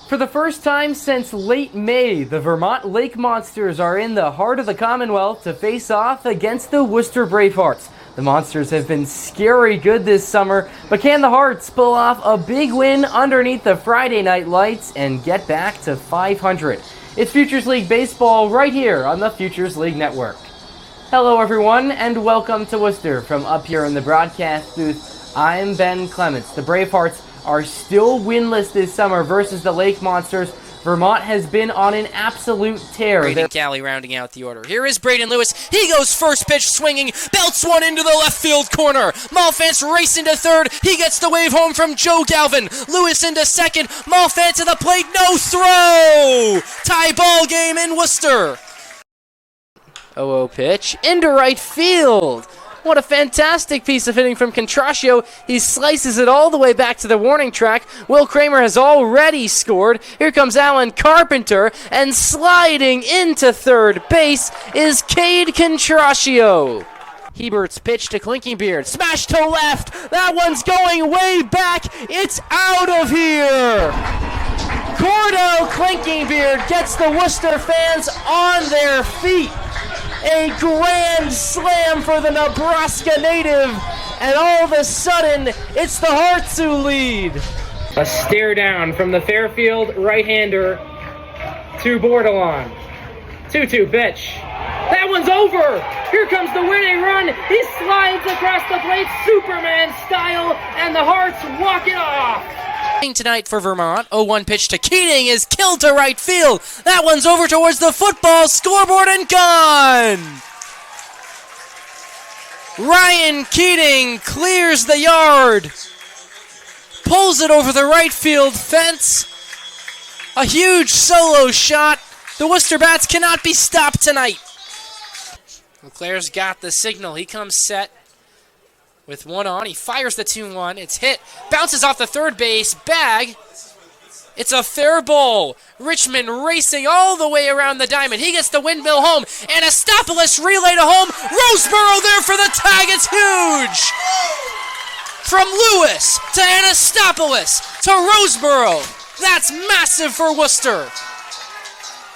For the first time since late May, the Vermont Lake Monsters are in the heart of the Commonwealth to face off against the Worcester Bravehearts. The Monsters have been scary good this summer, but can the Hearts pull off a big win underneath the Friday night lights and get back to 500? It's Futures League Baseball right here on the Futures League Network. Hello everyone and welcome to Worcester. From up here in the broadcast booth, I'm Ben Clements. The Bravehearts are still winless this summer versus the Lake Monsters. Vermont has been on an absolute tear. Braden Cali rounding out the order. Here is Braden Lewis. He goes first pitch swinging, belts one into the left field corner. Malfance racing to third. He gets the wave home from Joe Galvin. Lewis into second. Malfance to the plate. No throw. Tie ball game in Worcester. 0-0 pitch into right field. What a fantastic piece of hitting from Contrascio. He slices it all the way back to the warning track. Will Kramer has already scored. Here comes Alan Carpenter, and sliding into third base is Cade Contrascio. Hebert's pitch to Klinkingbeard. Smash to left. That one's going way back. It's out of here. Cordell Klinkingbeard gets the Worcester fans on their feet. A grand slam for the Nebraska native, and all of a sudden, it's the Hearts who lead. A stare down from the Fairfield right-hander to Bordelon. 2-2 pitch. That one's over. Here comes the winning run. He slides across the plate, Superman style, and the Hearts walk it off. Tonight for Vermont, 0-1 pitch to Keating is killed to right field. That one's over towards the football scoreboard and gone. Ryan Keating clears the yard, pulls it over the right field fence. A huge solo shot. The Worcester Bats cannot be stopped tonight. Leclerc's got the signal. He comes set. With one on, he fires the 2-1. It's hit, bounces off the third base bag. It's a fair ball. Richmond racing all the way around the diamond. He gets the windmill home. Anastopoulos relay to home. Roseboro there for the tag. It's huge. From Lewis to Anastopoulos to Roseboro. That's massive for Worcester.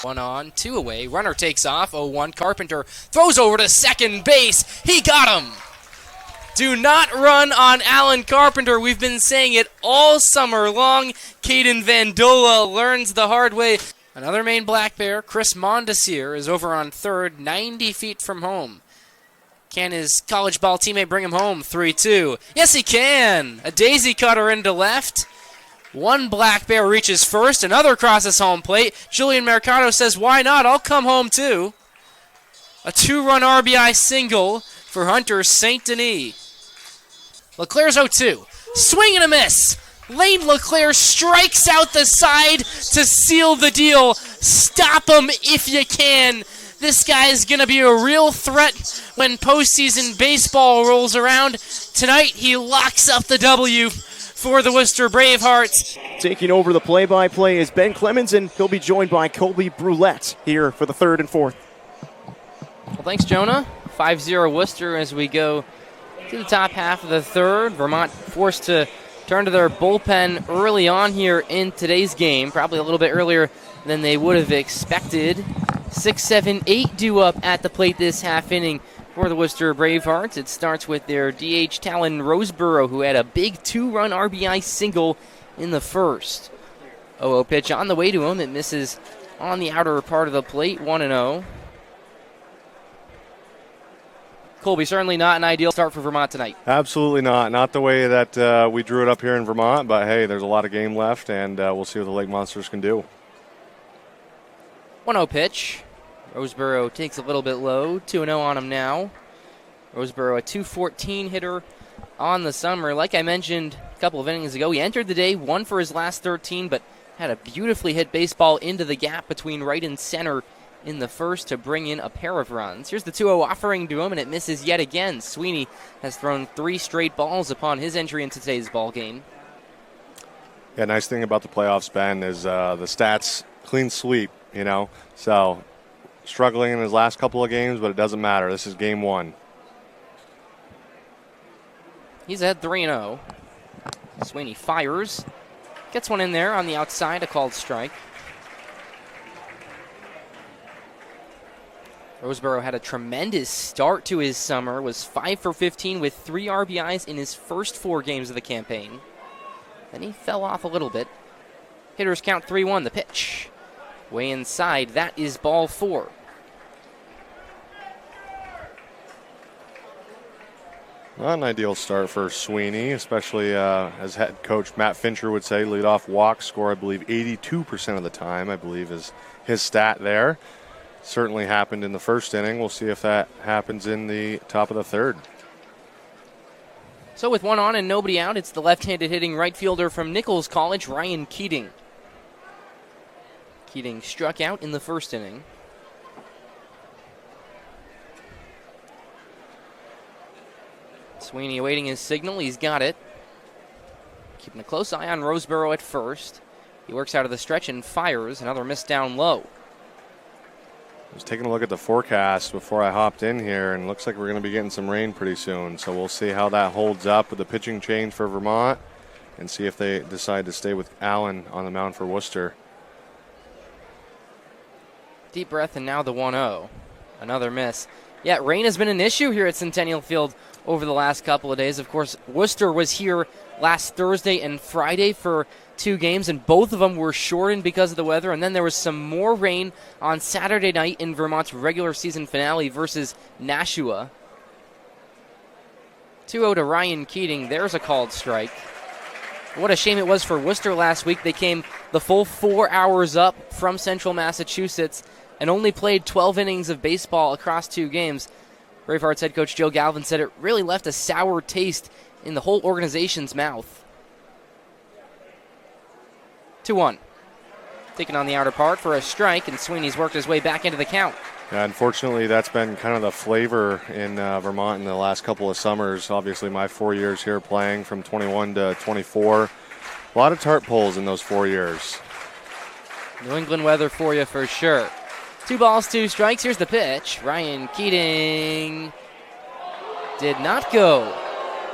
One on, two away. Runner takes off. 0-1. Carpenter throws over to second base. He got him. Do not run on Alan Carpenter. We've been saying it all summer long. Caden Vandola learns the hard way. Another Maine Black Bear, Chris Mondesir, is over on third, 90 feet from home. Can his college ball teammate bring him home? 3-2. Yes, he can. A daisy cutter into left. One Black Bear reaches first. Another crosses home plate. Julian Mercado says, why not? I'll come home too. A two-run RBI single for Hunter St. Denis. Leclerc's 0-2. Swing and a miss. Lane Leclerc strikes out the side to seal the deal. Stop him if you can. This guy is going to be a real threat when postseason baseball rolls around. Tonight, he locks up the W for the Worcester Bravehearts. Taking over the play-by-play is Ben Clements, and he'll be joined by Colby Brulette here for the third and fourth. Well, thanks, Jonah. 5-0 Worcester as we go to the top half of the third. Vermont forced to turn to their bullpen early on here in today's game, probably a little bit earlier than they would have expected. 6, 7, 8 due up at the plate this half inning for the Worcester Bravehearts. It starts with their DH Talon Roseboro, who had a big two-run RBI single in the first. 0-0 pitch on the way to him. It misses on the outer part of the plate, 1-0. Colby, certainly not an ideal start for Vermont tonight. Absolutely not. Not the way that we drew it up here in Vermont, but hey, there's a lot of game left, and we'll see what the Lake Monsters can do. 1-0 pitch. Roseboro takes a little bit low. 2-0 on him now. Roseboro, a .214 hitter on the summer. Like I mentioned a couple of innings ago, he entered the day 1 for his last 13, but had a beautifully hit baseball into the gap between right and center in the first to bring in a pair of runs. Here's the 2-0 offering to him, and it misses yet again. Sweeney has thrown 3 straight balls upon his entry into today's ball game. Yeah, nice thing about the playoffs, Ben, is the stats clean sweep, you know. So struggling in his last couple of games, but it doesn't matter. This is game 1. He's ahead 3-0. Sweeney fires. Gets one in there on the outside, a called strike. Roseboro had a tremendous start to his summer, was 5 for 15 with 3 RBIs in his first 4 games of the campaign. Then he fell off a little bit. Hitters count 3-1, the pitch. Way inside, that is ball 4. Not an ideal start for Sweeney, especially as head coach Matt Fincher would say, leadoff walk score, I believe, 82% of the time, I believe is his stat there. Certainly happened in the first inning. We'll see if that happens in the top of the third. So with one on and nobody out, it's the left-handed hitting right fielder from Nichols College, Ryan Keating. Keating struck out in the first inning. Sweeney awaiting his signal. He's got it. Keeping a close eye on Roseboro at first. He works out of the stretch and fires. Another miss down low. I was taking a look at the forecast before I hopped in here, and looks like we're going to be getting some rain pretty soon. So we'll see how that holds up with the pitching change for Vermont and see if they decide to stay with Allen on the mound for Worcester. Deep breath, and now the 1-0. Another miss. Yeah, rain has been an issue here at Centennial Field over the last couple of days. Of course, Worcester was here last Thursday and Friday for 2 games, and both of them were shortened because of the weather. And then there was some more rain on Saturday night in Vermont's regular season finale versus Nashua. 2-0 to Ryan Keating. There's a called strike. What a shame it was for Worcester last week. They came the full 4 hours up from Central Massachusetts and only played 12 innings of baseball across 2 games. Bravehearts head coach Joe Galvin said it really left a sour taste in the whole organization's mouth. 2-1. Taking on the outer part for a strike, and Sweeney's worked his way back into the count. Yeah, unfortunately, that's been kind of the flavor in Vermont in the last couple of summers. Obviously, my 4 years here playing from 21 to 24. A lot of tart pulls in those 4 years. New England weather for you for sure. 2 balls, 2 strikes. Here's the pitch. Ryan Keating did not go.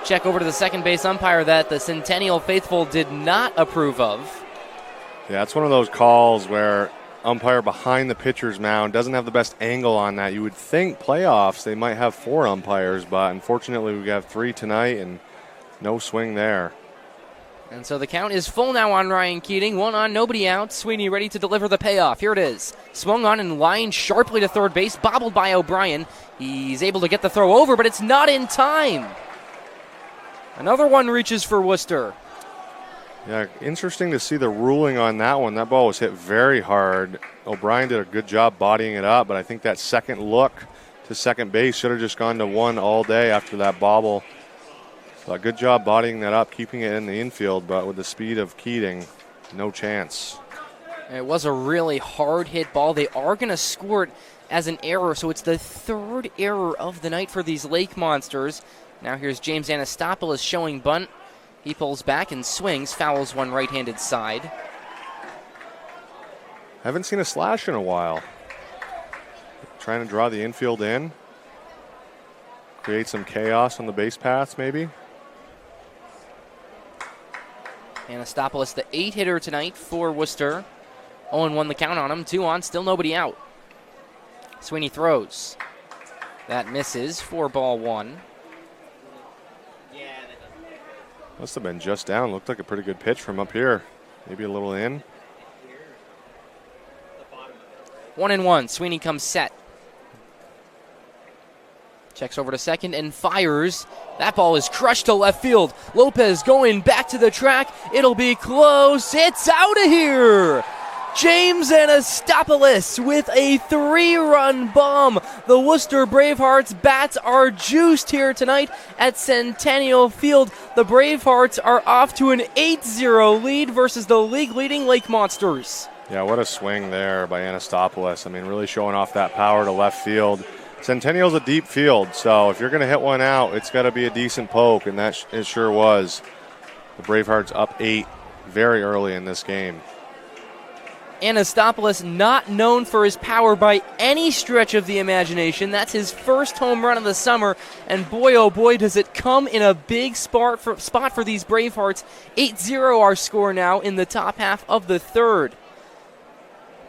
Check over to the second base umpire that the Centennial faithful did not approve of. Yeah, it's one of those calls where umpire behind the pitcher's mound doesn't have the best angle on that. You would think playoffs they might have 4 umpires, but unfortunately we have 3 tonight and no swing there. And so the count is full now on Ryan Keating. 1 on, nobody out. Sweeney ready to deliver the payoff. Here it is. Swung on and lined sharply to third base, bobbled by O'Brien. He's able to get the throw over, but it's not in time. Another one reaches for Worcester. Yeah, interesting to see the ruling on that one. That ball was hit very hard. O'Brien did a good job bodying it up, but I think that second look to second base should have just gone to 1 all day after that bobble. So a good job bodying that up, keeping it in the infield, but with the speed of Keating, no chance. It was a really hard hit ball. They are going to score it as an error, so it's the 3rd error of the night for these Lake Monsters. Now here's James Anastopoulos showing bunt. He pulls back and swings, fouls one right-handed side. Haven't seen a slash in a while. Trying to draw the infield in. Create some chaos on the base paths, maybe. Anastopoulos, the 8-hitter tonight for Worcester. 0-1 the count on him. 2 on, still nobody out. Sweeney throws. That misses for ball 1. Must have been just down. Looked like a pretty good pitch from up here. Maybe a little in. 1-1. Sweeney comes set. Checks over to second and fires. That ball is crushed to left field. Lopez going back to the track. It'll be close. It's out of here. James Anastopoulos with a 3-run bomb. The Worcester Bravehearts bats are juiced here tonight at Centennial Field. The Bravehearts are off to an 8-0 lead versus the league-leading Lake Monsters. Yeah, what a swing there by Anastopoulos. I mean, really showing off that power to left field. Centennial's a deep field, so if you're going to hit one out, it's got to be a decent poke, and that it sure was. The Bravehearts up 8 very early in this game. Anastopoulos, not known for his power by any stretch of the imagination. That's his first home run of the summer, and boy, oh boy, does it come in a big spot for these Bravehearts. 8-0 our score now in the top half of the third.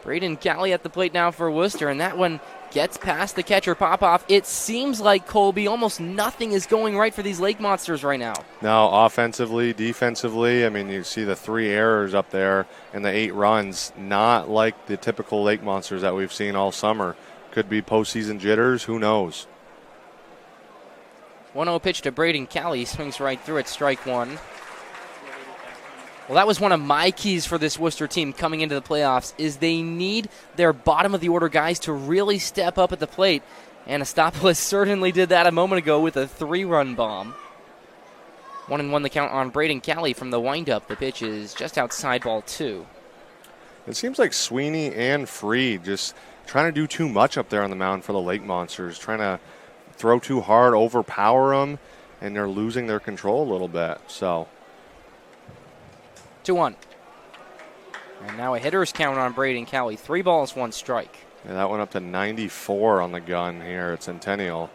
Braden Cali at the plate now for Worcester, and that one gets past the catcher Popoff. It seems like, Colby, almost nothing is going right for these Lake Monsters right now. No, offensively, defensively, I mean, you see the 3 errors up there and the 8 runs, not like the typical Lake Monsters that we've seen all summer. Could be postseason jitters, who knows? 1-0 pitch to Braden Cali, swings right through it, strike one. Well, that was one of my keys for this Worcester team coming into the playoffs, is they need their bottom-of-the-order guys to really step up at the plate. Anastopoulos certainly did that a moment ago with a 3-run bomb. 1-1 the count on Braden Cali from the windup. The pitch is just outside, ball 2. It seems like Sweeney and Freed just trying to do too much up there on the mound for the Lake Monsters, trying to throw too hard, overpower them, and they're losing their control a little bit. So 2-1. And now a hitter's count on Braden Cali. 3 balls, 1 strike. yeah, that went up to 94 on the gun here at Centennial.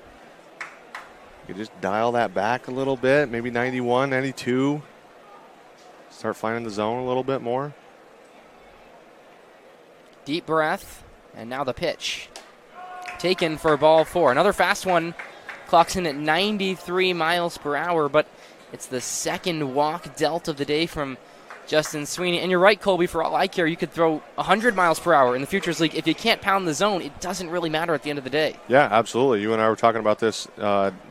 You just dial that back a little bit, maybe 91, 92. Start finding the zone a little bit more. Deep breath, and now the pitch. Taken for ball 4. Another fast one, clocks in at 93 miles per hour, but it's the second walk dealt of the day from Justin Sweeney. And you're right, Colby, for all I care, you could throw 100 miles per hour in the Futures League. If you can't pound the zone, it doesn't really matter at the end of the day. Yeah, absolutely. You and I were talking about this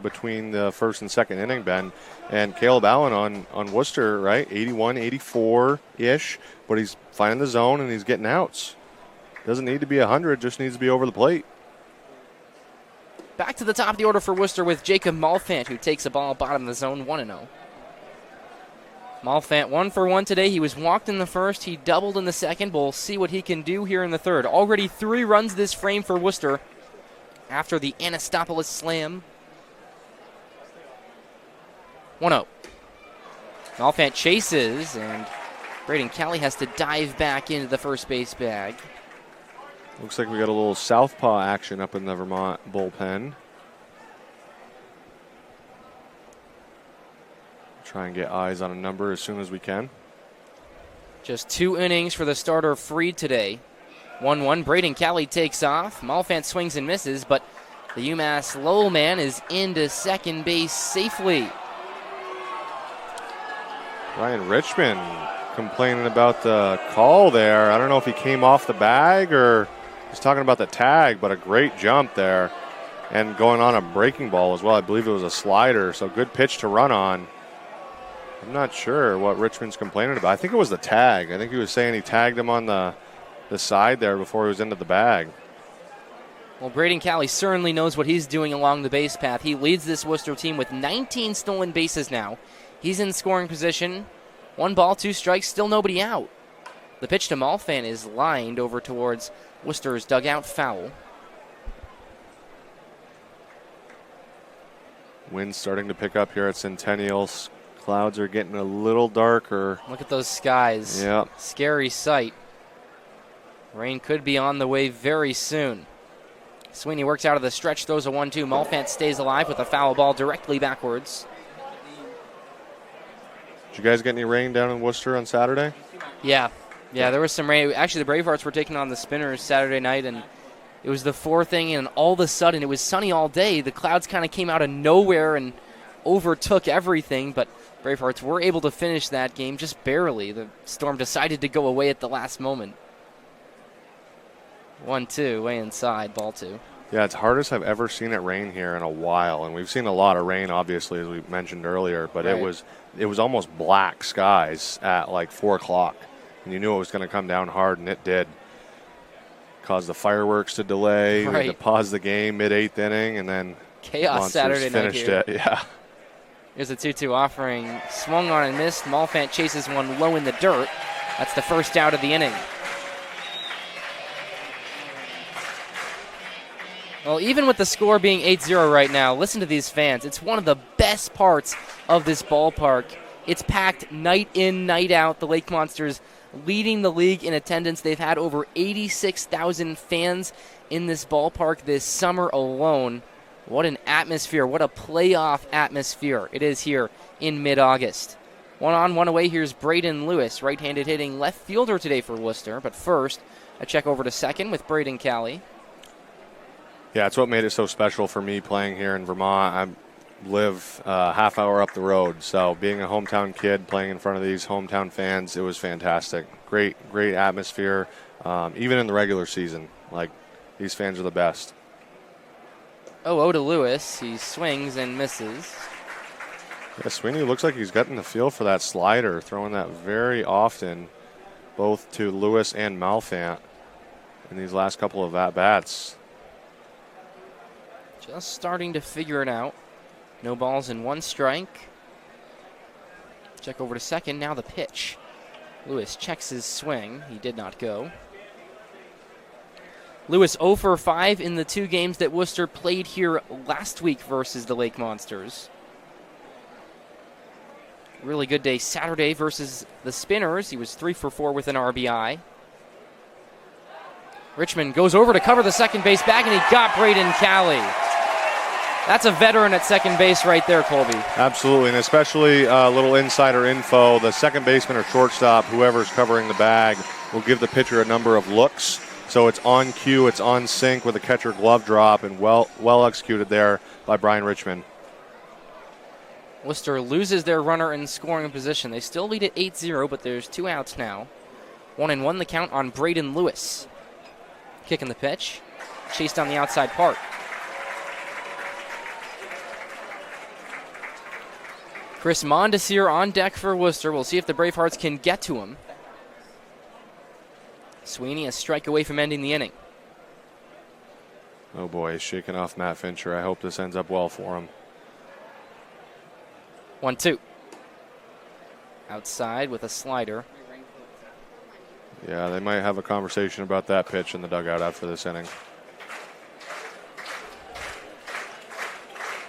between the first and second inning, Ben. And Caleb Allen on Worcester, right? 81, 84-ish, but he's finding the zone and he's getting outs. Doesn't need to be 100, just needs to be over the plate. Back to the top of the order for Worcester with Jacob Malfant, who takes a ball bottom of the zone, 1-0. Malfant 1 for 1 today. He was walked in the first. He doubled in the second. We'll see what he can do here in the third. Already 3 runs this frame for Worcester after the Anastopoulos slam. 1-0. Malfant chases, and Braden Cali has to dive back into the first base bag. Looks like we got a little southpaw action up in the Vermont bullpen. Try and get eyes on a number as soon as we can. Just 2 innings for the starter Freed today. 1-1. Braden Cali takes off. Malfant swings and misses, but the UMass Lowell man is into second base safely. Ryan Richmond complaining about the call there. I don't know if he came off the bag or he's talking about the tag, but a great jump there and going on a breaking ball as well. I believe it was a slider, so good pitch to run on. I'm not sure what Richmond's complaining about. I think it was the tag. I think he was saying he tagged him on the side there before he was into the bag. Well, Braden Cali certainly knows what he's doing along the base path. He leads this Worcester team with 19 stolen bases now. He's in scoring position. 1 ball, 2 strikes, still nobody out. The pitch to Malfant is lined over towards Worcester's dugout, foul. Wind's starting to pick up here at Centennial. Clouds are getting a little darker. Look at those skies. Yeah. Scary sight. Rain could be on the way very soon. Sweeney works out of the stretch, throws a 1-2. Malfant stays alive with a foul ball directly backwards. Did you guys get any rain down in Worcester on Saturday? Yeah, there was some rain. Actually, the Bravehearts were taking on the Spinners Saturday night, and it was the 4th inning, and all of a sudden it was sunny all day. The clouds kind of came out of nowhere and overtook everything, but Bravehearts were able to finish that game just barely. The storm decided to go away at the last moment. 1-2, way inside, ball 2. Yeah, it's hardest I've ever seen it rain here in a while, and we've seen a lot of rain, obviously, as we mentioned earlier. But right. it was almost black skies at like 4 o'clock, and you knew it was going to come down hard, and it did. Caused the fireworks to delay, right. We had to pause the game mid-8th inning, and then chaos Monsters Saturday night finished here. it. Yeah. Here's a 2-2 offering, swung on and missed. Malfant chases one low in the dirt. That's the first out of the inning. Well, even with the score being 8-0 right now, listen to these fans. It's one of the best parts of this ballpark. It's packed night in, night out. The Lake Monsters leading the league in attendance. They've had over 86,000 fans in this ballpark this summer alone. What an atmosphere. What a playoff atmosphere it is here in mid-August. 1-on, 1 away. Here's Braden Lewis, right-handed hitting left fielder today for Worcester. But first, a check over to second with Braden Calley. Yeah, it's what made it so special for me playing here in Vermont. I live a half hour up the road, so being a hometown kid playing in front of these hometown fans, it was fantastic. Great atmosphere, even in the regular season. Like, these fans are the best. 0-0 to Lewis. He swings and misses. Yeah, Sweeney looks like he's gotten the feel for that slider, throwing that very often, both to Lewis and Malfant in these last couple of at-bats. Just starting to figure it out. No balls and 1 strike. Check over to second. Now the pitch. Lewis checks his swing. He did not go. Lewis 0 for 5 in the 2 games that Worcester played here last week versus the Lake Monsters. Really good day Saturday versus the Spinners. He was 3 for 4 with an RBI. Richmond goes over to cover the second base bag, and he got Braden Calley. That's a veteran at second base right there, Colby. Absolutely, and especially a little insider info. The second baseman or shortstop, whoever's covering the bag, will give the pitcher a number of looks. So it's on cue, it's on sync with a catcher glove drop, and well executed there by Brian Richmond. Worcester loses their runner in scoring position. They still lead at 8-0, but there's 2 outs now. 1-1 the count on Braden Lewis. Kicking the pitch. Chased on the outside part. Chris Mondesir on deck for Worcester. We'll see if the Bravehearts can get to him. Sweeney a strike away from ending the inning. Oh boy, he's shaking off Matt Fincher. I hope this ends up well for him. 1-2. Outside with a slider. Yeah, they might have a conversation about that pitch in the dugout after this inning.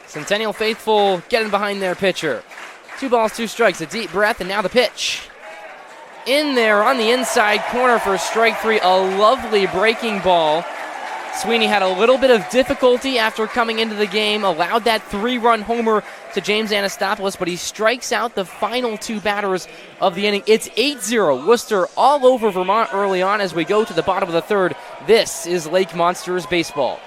Centennial faithful getting behind their pitcher. 2 balls, 2 strikes, a deep breath, and now the pitch. In there on the inside corner for strike 3, a lovely breaking ball. Sweeney had a little bit of difficulty after coming into the game, allowed that 3-run homer to James Anastopoulos, but he strikes out the final 2 batters of the inning. It's 8-0. Worcester all over Vermont early on as we go to the bottom of the 3rd. This is Lake Monsters baseball.